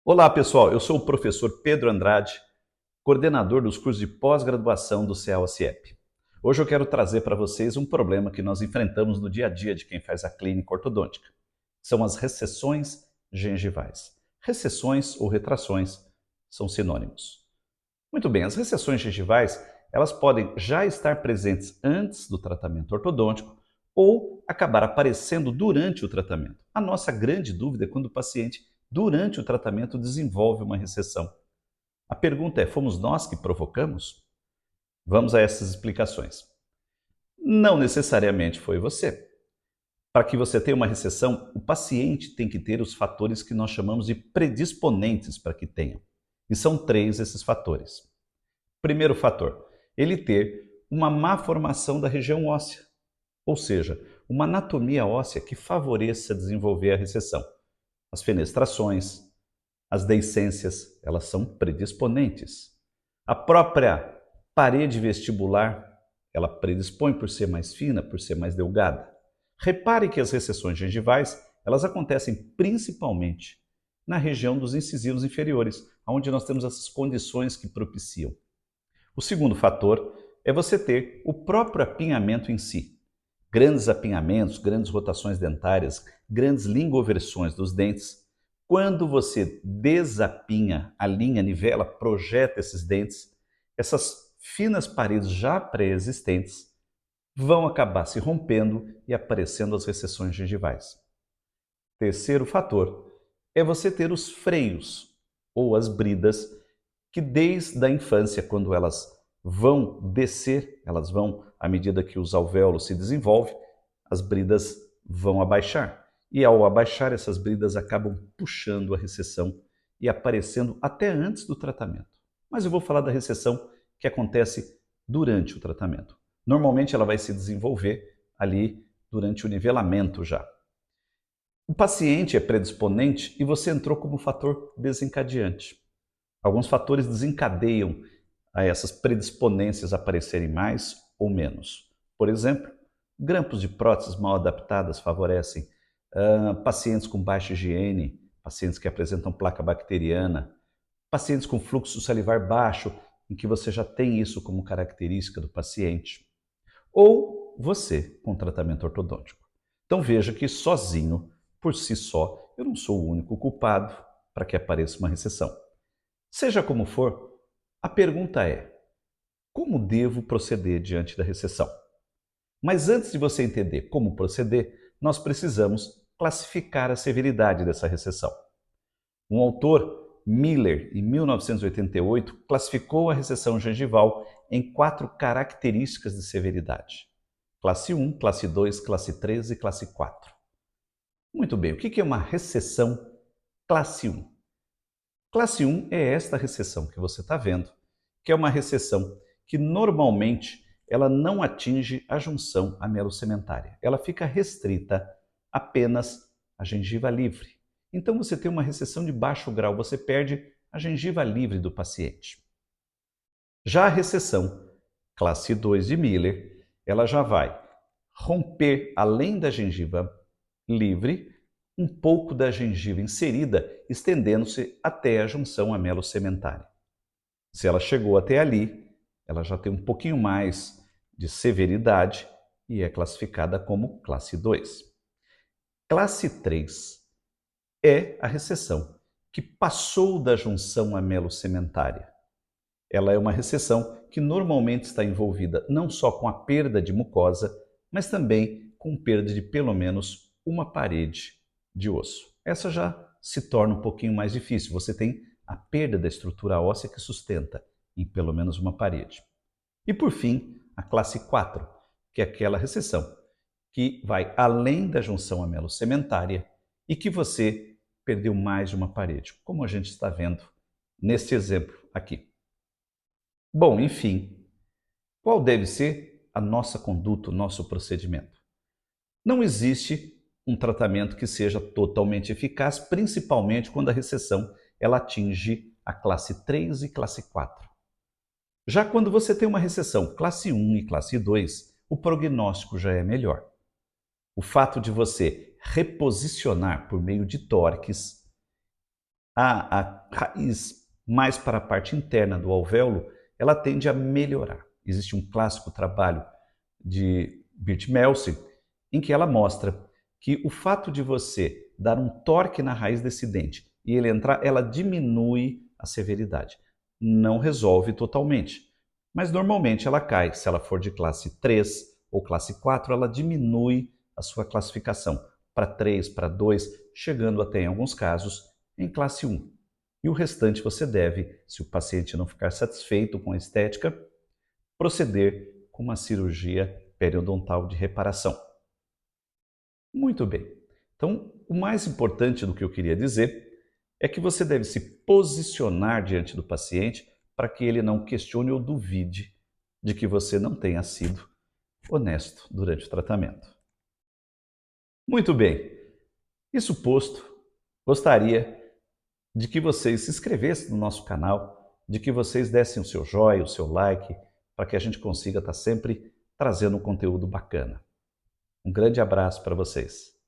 Olá, pessoal. Eu sou o professor Pedro Andrade, coordenador dos cursos de pós-graduação do CEA-OCEP. Hoje eu quero trazer para vocês um problema que nós enfrentamos no dia a dia de quem faz a clínica ortodôntica. São as recessões gengivais. Recessões ou retrações são sinônimos. Muito bem, as recessões gengivais, elas podem já estar presentes antes do tratamento ortodôntico ou acabar aparecendo durante o tratamento. A nossa grande dúvida é quando o paciente, durante o tratamento, desenvolve uma recessão. A pergunta é: fomos nós que provocamos? Vamos a essas explicações. Não necessariamente foi você. Para que você tenha uma recessão, o paciente tem que ter os fatores que nós chamamos de predisponentes para que tenham. E são 3 esses fatores. Primeiro fator, ele ter uma má formação da região óssea, ou seja, uma anatomia óssea que favoreça desenvolver a recessão. As fenestrações, as deiscências, elas são predisponentes. A própria parede vestibular, ela predispõe por ser mais fina, por ser mais delgada. Repare que as recessões gengivais, elas acontecem principalmente na região dos incisivos inferiores, onde nós temos essas condições que propiciam. O segundo fator é você ter o próprio apinhamento em si. Grandes apinhamentos, grandes rotações dentárias, grandes lingoversões dos dentes. Quando você desapinha, alinha, nivela, projeta esses dentes, essas finas paredes já pré-existentes vão acabar se rompendo e aparecendo as recessões gengivais. Terceiro fator é você ter os freios ou as bridas que desde a infância, quando elas vão descer, elas vão, à medida que os alvéolos se desenvolvem, as bridas vão abaixar. E ao abaixar, essas bridas acabam puxando a recessão e aparecendo até antes do tratamento. Mas eu vou falar da recessão que acontece durante o tratamento. Normalmente ela vai se desenvolver ali durante o nivelamento já. O paciente é predisponente e você entrou como fator desencadeante. Alguns fatores desencadeiam a essas predisponências aparecerem mais ou menos. Por exemplo, grampos de próteses mal adaptadas favorecem, pacientes com baixa higiene, pacientes que apresentam placa bacteriana, pacientes com fluxo salivar baixo, em que você já tem isso como característica do paciente, ou você com tratamento ortodôntico. Então veja que sozinho, por si só, eu não sou o único culpado para que apareça uma recessão. Seja como for, a pergunta é: como devo proceder diante da recessão? Mas antes de você entender como proceder, nós precisamos classificar a severidade dessa recessão. Um autor, Miller, em 1988, classificou a recessão gengival em 4 características de severidade: classe 1, classe 2, classe 3 e classe 4. Muito bem, o que é uma recessão classe 1? Classe 1 é esta recessão que você está vendo, que é uma recessão que normalmente ela não atinge a junção amelocementária. Ela fica restrita apenas à gengiva livre. Então você tem uma recessão de baixo grau, você perde a gengiva livre do paciente. Já a recessão classe 2 de Miller, ela já vai romper, além da gengiva livre, um pouco da gengiva inserida, estendendo-se até a junção amelocementária. Se ela chegou até ali, ela já tem um pouquinho mais de severidade e é classificada como classe 2. Classe 3 é a recessão que passou da junção amelocementária. Ela é uma recessão que normalmente está envolvida não só com a perda de mucosa, mas também com perda de pelo menos uma parede de osso. Essa já se torna um pouquinho mais difícil. Você tem a perda da estrutura óssea que sustenta em pelo menos uma parede. E por fim, a classe 4, que é aquela recessão que vai além da junção amelocementária e que você perdeu mais de uma parede, como a gente está vendo neste exemplo aqui. Bom, enfim, qual deve ser a nossa conduta, o nosso procedimento? Não existe um tratamento que seja totalmente eficaz, principalmente quando a recessão ela atinge a classe 3 e classe 4. Já quando você tem uma recessão classe 1 e classe 2, o prognóstico já é melhor. O fato de você reposicionar por meio de torques A raiz mais para a parte interna do alvéolo, ela tende a melhorar. Existe um clássico trabalho de Bert Meltzer, em que ela mostra que o fato de você dar um torque na raiz desse dente e ele entrar, ela diminui a severidade. Não resolve totalmente, mas normalmente ela cai. Se ela for de classe 3 ou classe 4, ela diminui a sua classificação para 3, para 2, chegando até, em alguns casos, em classe 1. E o restante você deve, se o paciente não ficar satisfeito com a estética, proceder com uma cirurgia periodontal de reparação. Muito bem. Então, o mais importante do que eu queria dizer é que você deve se posicionar diante do paciente para que ele não questione ou duvide de que você não tenha sido honesto durante o tratamento. Muito bem. Isso posto, gostaria de que vocês se inscrevessem no nosso canal, de que vocês dessem o seu joinha, o seu like, para que a gente consiga estar sempre trazendo um conteúdo bacana. Um grande abraço para vocês.